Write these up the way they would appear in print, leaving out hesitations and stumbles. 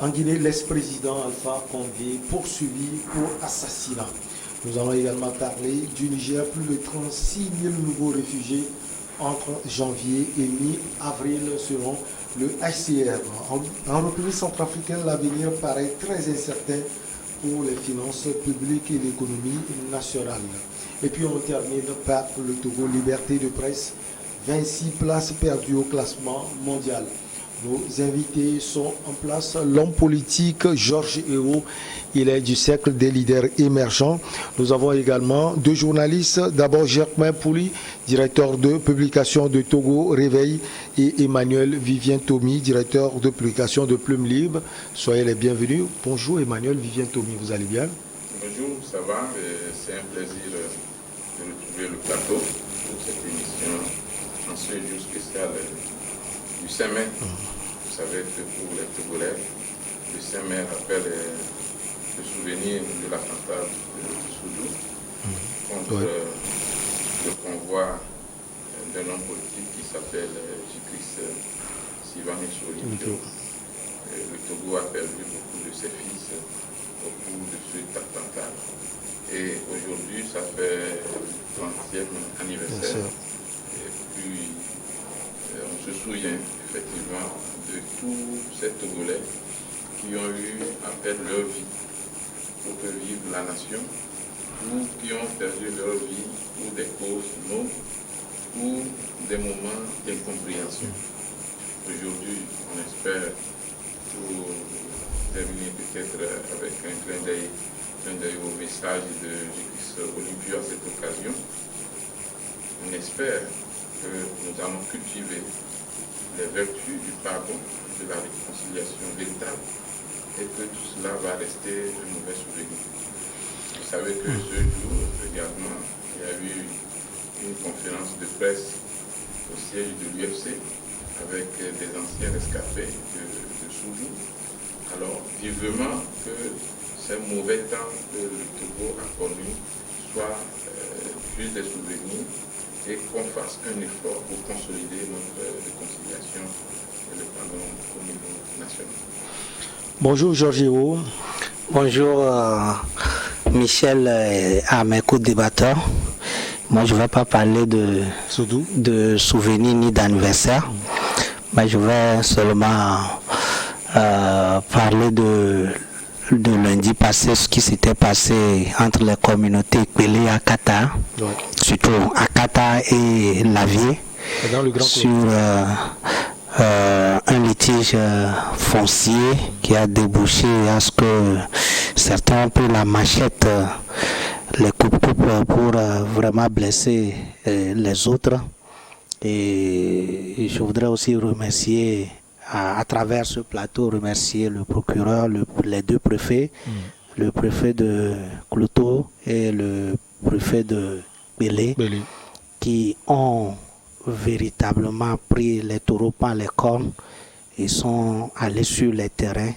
En Guinée, l'ex-président Alpha Condé poursuivi pour assassinat. Nous allons également parler du Niger. Plus de 36 000 nouveaux réfugiés entre janvier et mi-avril selon le HCR. En République centrafricaine, l'avenir paraît très incertain pour les finances publiques et l'économie nationale. Et puis on termine par le Togo, liberté de presse, 26 places perdues au classement mondial. Nos invités sont en place. L'homme politique Georges Eo, il est du cercle des leaders émergents. Nous avons également deux journalistes. D'abord Germain Pouli, directeur de publication de Togo Réveil, et Emmanuel Vivien Tomi, directeur de publication de Plume Libre. Soyez les bienvenus. Bonjour Emmanuel Vivien Tomi, vous allez bien? Bonjour, ça va? C'est un plaisir de retrouver le plateau pour cette émission en ce jour spécial du 5 mai. Vous savez que pour les Togolais, le 5 mai rappelle le souvenir de l'attentat de Soudou contre le convoi d'un homme politique qui s'appelle Jikris Sivani Solimito. Le Togo a perdu beaucoup de ses fils au cours de cet attentat. Et aujourd'hui, ça fait le 30e anniversaire. Et puis, on se souvient effectivement de tous ces Togolais qui ont eu à perdre leur vie pour que vive la nation, ou qui ont perdu leur vie pour des causes nobles, ou des moments d'incompréhension. Aujourd'hui, on espère, pour terminer peut-être avec un clin d'œil au message de Jikris Olympio à cette occasion, on espère que nous allons cultiver les vertus du pardon, de la réconciliation véritable, et que tout cela va rester un mauvais souvenir. Vous savez que ce jour également, il y a eu une conférence de presse au siège de l'UFC avec des anciens rescapés de Soudou. Alors, vivement que ces mauvais temps que le Togo a connus soient juste des souvenirs et qu'on fasse un effort pour consolider notre réconciliation et le pardon au niveau national. Bonjour Georges Eo. Bonjour Michel à mes co-débatteurs. Moi je ne vais pas parler de souvenirs ni d'anniversaire, mais je vais seulement parler de lundi passé, ce qui s'était passé entre les communautés Kwele et Akata, surtout Akata et Lavier, sur un litige foncier qui a débouché à ce que certains ont pris la machette, les coupe-coupe pour vraiment blesser les autres. Et je voudrais aussi remercier à travers ce plateau, remercier le procureur, les deux préfets, le préfet de Cloto et le préfet de Bélé, qui ont véritablement pris les taureaux par les cornes. Ils sont allés sur les terrains,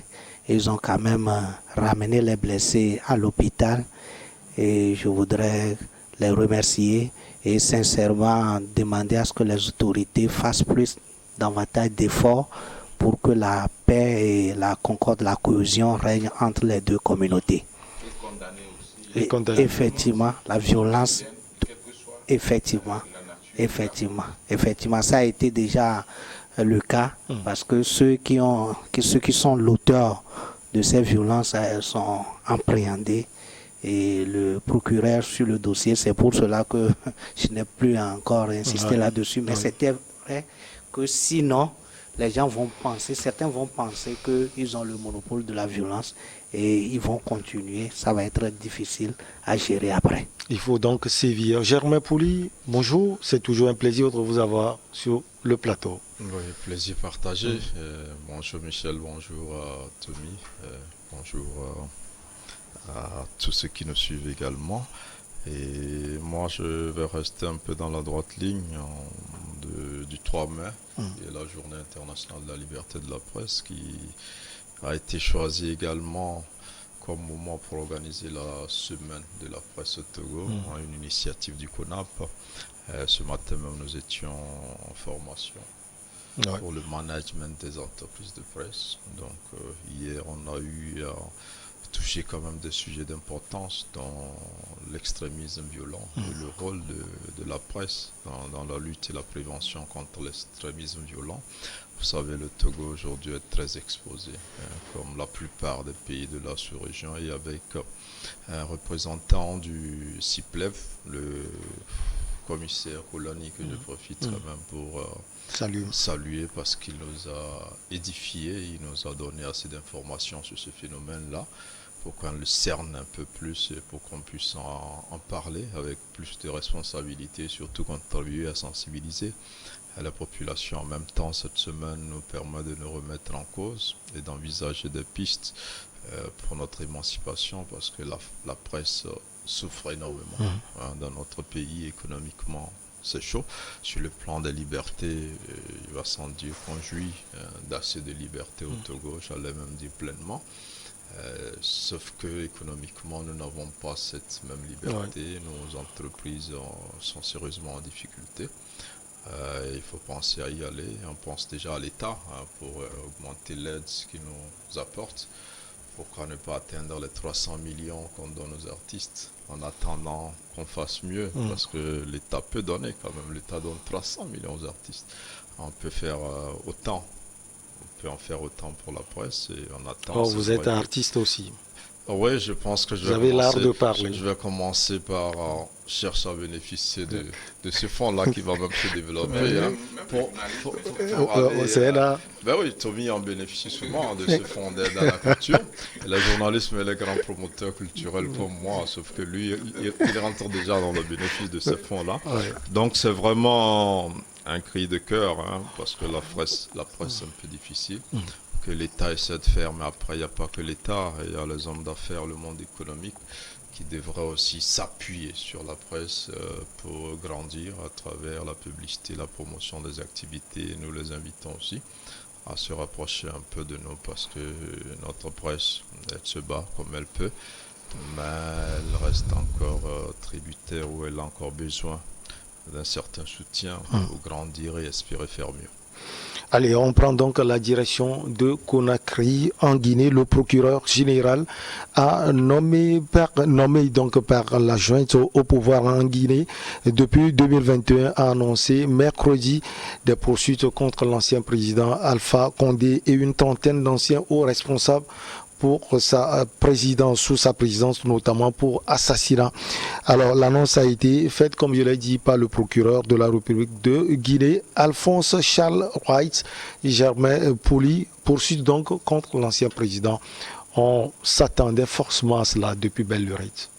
ils ont quand même ramené les blessés à l'hôpital. Et je voudrais les remercier et sincèrement demander à ce que les autorités fassent davantage d'efforts pour que la paix et la concorde, la cohésion règnent entre les deux communautés. Et effectivement, la violence, effectivement, ça a été déjà le cas parce que ceux qui sont l'auteurs de ces violences sont appréhendés. Et le procureur sur le dossier, c'est pour cela que je n'ai plus encore insisté là-dessus. Mais c'était vrai que sinon, les gens vont penser, certains vont penser qu'ils ont le monopole de la violence et ils vont continuer. Ça va être difficile à gérer après. Il faut donc sévir. Germain Pouli, bonjour. C'est toujours un plaisir de vous avoir sur le plateau. Oui, plaisir partagé. Bonjour Michel, bonjour Tommy, bonjour à tous ceux qui nous suivent également. Et moi, je vais rester un peu dans la droite ligne du 3 mai, qui est la journée internationale de la liberté de la presse, qui a été choisie également comme moment pour organiser la semaine de la presse au Togo, une initiative du CONAP. Ce matin même, nous étions en formation pour le management des entreprises de presse. Donc hier, on a eu touché quand même des sujets d'importance dans l'extrémisme violent et le rôle de la presse dans la lutte et la prévention contre l'extrémisme violent. Vous savez, le Togo aujourd'hui est très exposé, comme la plupart des pays de la sous-région, et avec un représentant du CIPLEV, le commissaire Kolani, que je profite quand même pour saluer parce qu'il nous a édifié, il nous a donné assez d'informations sur ce phénomène-là pour qu'on le cerne un peu plus et pour qu'on puisse en parler avec plus de responsabilité, surtout contribuer à sensibiliser la population. En même temps, cette semaine nous permet de nous remettre en cause et d'envisager des pistes pour notre émancipation, parce que la presse souffre énormément dans notre pays économiquement. C'est chaud. Sur le plan des libertés, il va sans dire qu'on jouit d'assez de liberté au Togo, j'allais même dire pleinement. Sauf que économiquement, nous n'avons pas cette même liberté. Nos entreprises sont sérieusement en difficulté. Il faut penser à y aller. On pense déjà à l'État pour augmenter l'aide qu'il nous apporte. Pourquoi ne pas atteindre les 300 millions qu'on donne aux artistes en attendant qu'on fasse mieux, parce que l'État peut donner quand même. L'État donne 300 millions aux artistes. On peut faire autant. On peut en faire autant pour la presse et on attend. Vous êtes un artiste aussi. Oui, je pense que je vais commencer par chercher à bénéficier de ce fonds-là qui va même se développer. C'est là. Ben oui, Tommy en bénéficie souvent de ce fonds d'aide à la culture. Et le journalisme est le grand promoteur culturel comme moi, sauf que lui, il rentre déjà dans le bénéfice de ce fonds-là. Donc c'est vraiment un cri de cœur, parce que la presse est un peu difficile. Que l'État essaie de faire, mais après il n'y a pas que l'État, il y a les hommes d'affaires, le monde économique qui devrait aussi s'appuyer sur la presse pour grandir à travers la publicité, la promotion des activités. Nous les invitons aussi à se rapprocher un peu de nous, parce que notre presse, elle se bat comme elle peut, mais elle reste encore tributaire, ou elle a encore besoin d'un certain soutien pour grandir et espérer faire mieux. Allez, on prend donc la direction de Conakry en Guinée. Le procureur général a nommé donc par la junte au pouvoir en Guinée depuis 2021 a annoncé mercredi des poursuites contre l'ancien président Alpha Condé et une trentaine d'anciens hauts responsables pour sous sa présidence, notamment pour assassinat. Alors, l'annonce a été faite, comme je l'ai dit, par le procureur de la République de Guinée, Alphonse Charles Wright, Germain Pouli, poursuite donc contre l'ancien président. On s'attendait forcément à cela depuis belle lurette.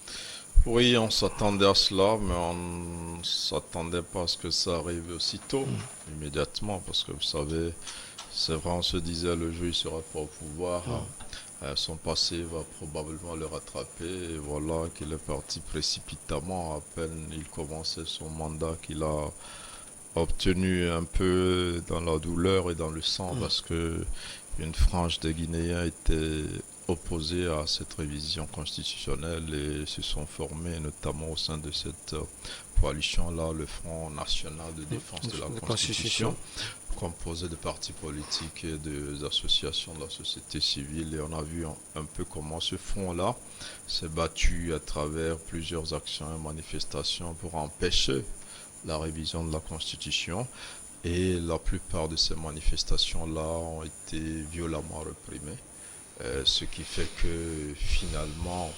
Oui, on s'attendait à cela, mais on ne s'attendait pas à ce que ça arrive aussitôt, immédiatement, parce que vous savez, c'est vrai, on se disait le jour il sera pas au pouvoir. Son passé va probablement le rattraper, et voilà qu'il est parti précipitamment. À peine il commençait son mandat, qu'il a obtenu un peu dans la douleur et dans le sang, parce que une frange des Guinéens était opposée à cette révision constitutionnelle et se sont formés, notamment au sein de cette coalition-là, le Front National de Défense de la Constitution, composé de partis politiques et des associations de la société civile. Et on a vu un peu comment ce front-là s'est battu à travers plusieurs actions et manifestations pour empêcher la révision de la Constitution. Et la plupart de ces manifestations-là ont été violemment réprimées. Ce qui fait que finalement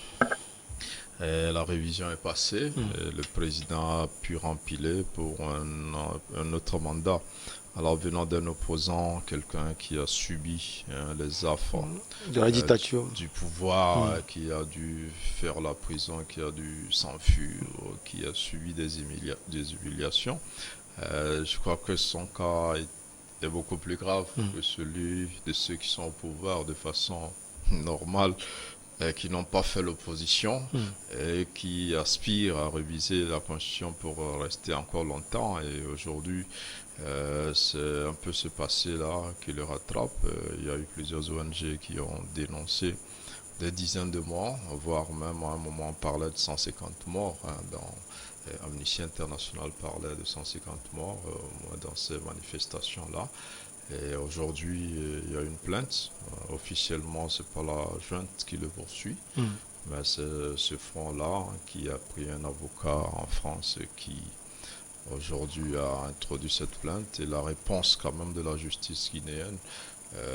la révision est passée, le président a pu rempiler pour un autre mandat. Alors venant d'un opposant, quelqu'un qui a subi les affres de la dictature du pouvoir, qui a dû faire la prison, qui a dû s'enfuir, qui a subi des humiliations, je crois que son cas est beaucoup plus grave que celui de ceux qui sont au pouvoir de façon normale, qui n'ont pas fait l'opposition et qui aspirent à réviser la Constitution pour rester encore longtemps. Et aujourd'hui, c'est un peu ce passé-là qui le rattrape. Il y a eu plusieurs ONG qui ont dénoncé des dizaines de morts, voire même à un moment on parlait de 150 morts. Amnesty International parlait de 150 morts dans ces manifestations-là. Et aujourd'hui, il y a une plainte. Officiellement, c'est pas la junte qui le poursuit, mais c'est ce front-là qui a pris un avocat en France et qui aujourd'hui a introduit cette plainte. Et la réponse quand même de la justice guinéenne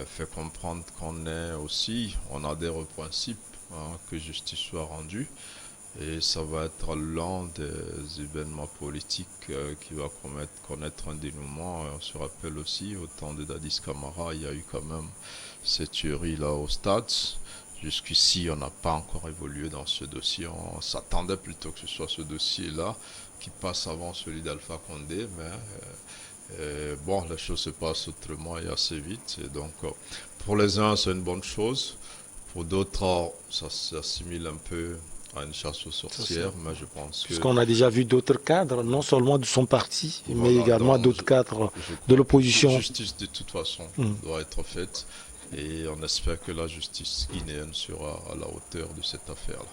fait comprendre qu'on adhère au principe que justice soit rendue. Et ça va être l'un des événements politiques qui va connaître un dénouement. On se rappelle aussi, au temps de Dadis Camara, il y a eu quand même cette tuerie-là au stade. Jusqu'ici, on n'a pas encore évolué dans ce dossier. On s'attendait plutôt que ce soit ce dossier-là qui passe avant celui d'Alpha Condé, mais bon, les choses se passent autrement et assez vite. Et donc, pour les uns, c'est une bonne chose. Pour d'autres, ça s'assimile un peu à une chasse aux sorcières, mais je pense que... Parce qu'on a déjà vu d'autres cadres, non seulement de son parti, mais également d'autres cadres de l'opposition. La justice, de toute façon, doit être faite. Et on espère que la justice guinéenne sera à la hauteur de cette affaire-là.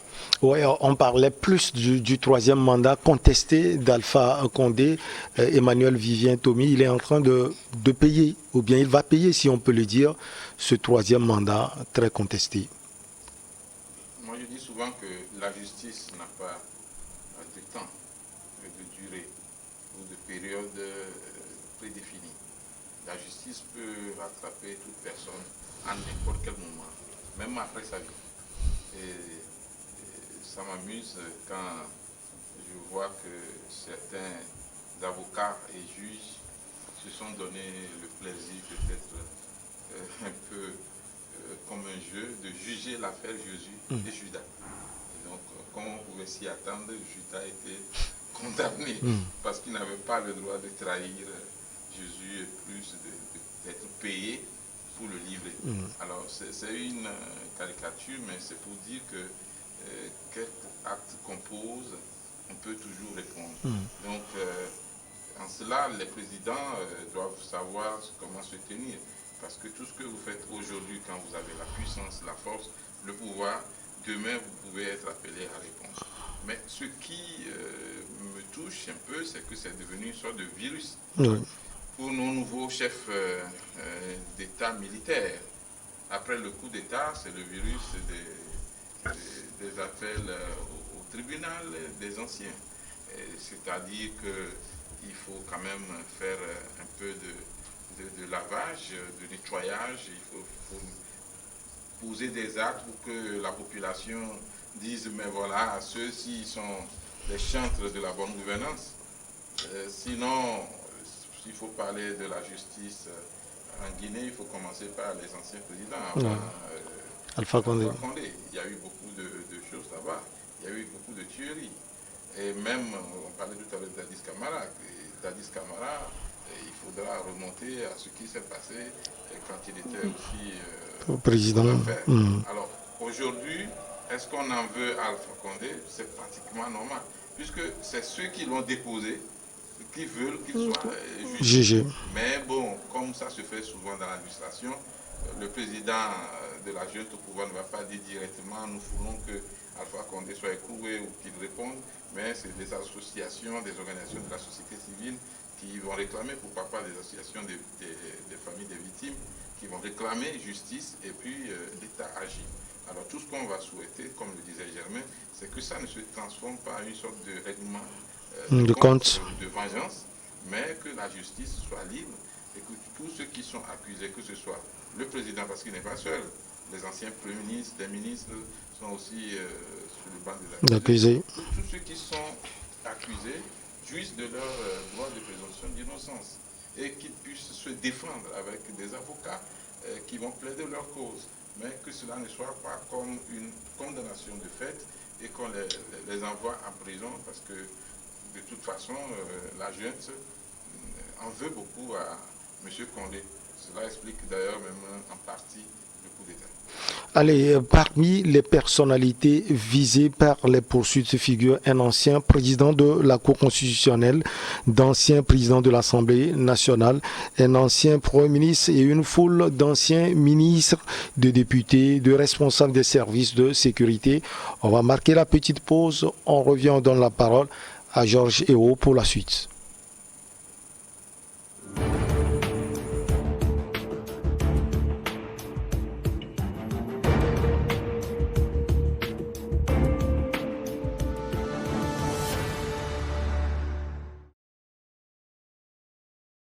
Oui, on parlait plus du troisième mandat contesté d'Alpha Condé. Emmanuel Vivien Tomi, il est en train de payer, ou bien il va payer, si on peut le dire, ce troisième mandat très contesté. Moi, je dis souvent que la justice n'a pas de temps, de durée ou de période prédéfinie. La justice peut rattraper toute personne à n'importe quel moment, même après sa vie. Et ça m'amuse quand je vois que certains avocats et juges se sont donné le plaisir, peut-être un peu comme un jeu, de juger l'affaire Jésus et Judas. Et donc, comme on pouvait s'y attendre, Judas était condamné parce qu'il n'avait pas le droit de trahir Jésus et plus d'être payé pour le livrer. Alors, c'est une caricature, mais c'est pour dire que quel acte qu'on pose, on peut toujours répondre. Donc, en cela, les présidents doivent savoir comment se tenir. Parce que tout ce que vous faites aujourd'hui, quand vous avez la puissance, la force, le pouvoir, demain, vous pouvez être appelé à répondre. Mais ce qui me touche un peu, c'est que c'est devenu une sorte de virus. Pour nos nouveaux chefs d'État militaires. Après le coup d'État, c'est le virus des appels au tribunal des anciens. C'est-à-dire qu'il faut quand même faire un peu de lavage, de nettoyage. Il faut poser des actes pour que la population dise, mais voilà, ceux-ci sont les chantres de la bonne gouvernance. Sinon, s'il faut parler de la justice en Guinée, il faut commencer par les anciens présidents. Alpha Condé. Il y a eu beaucoup de choses là-bas. Il y a eu beaucoup de tueries. Et même, on parlait tout à l'heure de Dadis Camara. Dadis Camara, il faudra remonter à ce qui s'est passé quand il était aussi président. Alors, aujourd'hui, est-ce qu'on en veut à Alpha Condé? C'est pratiquement normal, puisque c'est ceux qui l'ont déposé qui veulent qu'il soit jugé. Mais bon, comme ça se fait souvent dans l'administration, le président de la junte au pouvoir ne va pas dire directement nous voulons que Alpha Condé soit écroué ou qu'il réponde, mais c'est des associations, des organisations de la société civile qui vont réclamer, pourquoi pas des associations des familles des victimes, qui vont réclamer justice et puis l'État agit. Alors tout ce qu'on va souhaiter, comme le disait Germain, c'est que ça ne se transforme pas en une sorte de règlement de compte, de vengeance, mais que la justice soit libre et que tous ceux qui sont accusés, que ce soit le président, parce qu'il n'est pas seul, les anciens premiers ministres, les ministres sont aussi sur le banc des accusés. Tous ceux qui sont accusés jouissent de leur droit de présomption d'innocence et qu'ils puissent se défendre avec des avocats qui vont plaider leur cause, mais que cela ne soit pas comme une condamnation de fait et qu'on les envoie en prison parce que de toute façon, la junte en veut beaucoup à M. Condé. Cela explique d'ailleurs même en partie le coup d'État. Allez, parmi les personnalités visées par les poursuites figure un ancien président de la Cour constitutionnelle, d'anciens présidents de l'Assemblée nationale, un ancien Premier ministre et une foule d'anciens ministres, de députés, de responsables des services de sécurité. On va marquer la petite pause, on revient, on donne la parole à Georges Hérault pour la suite.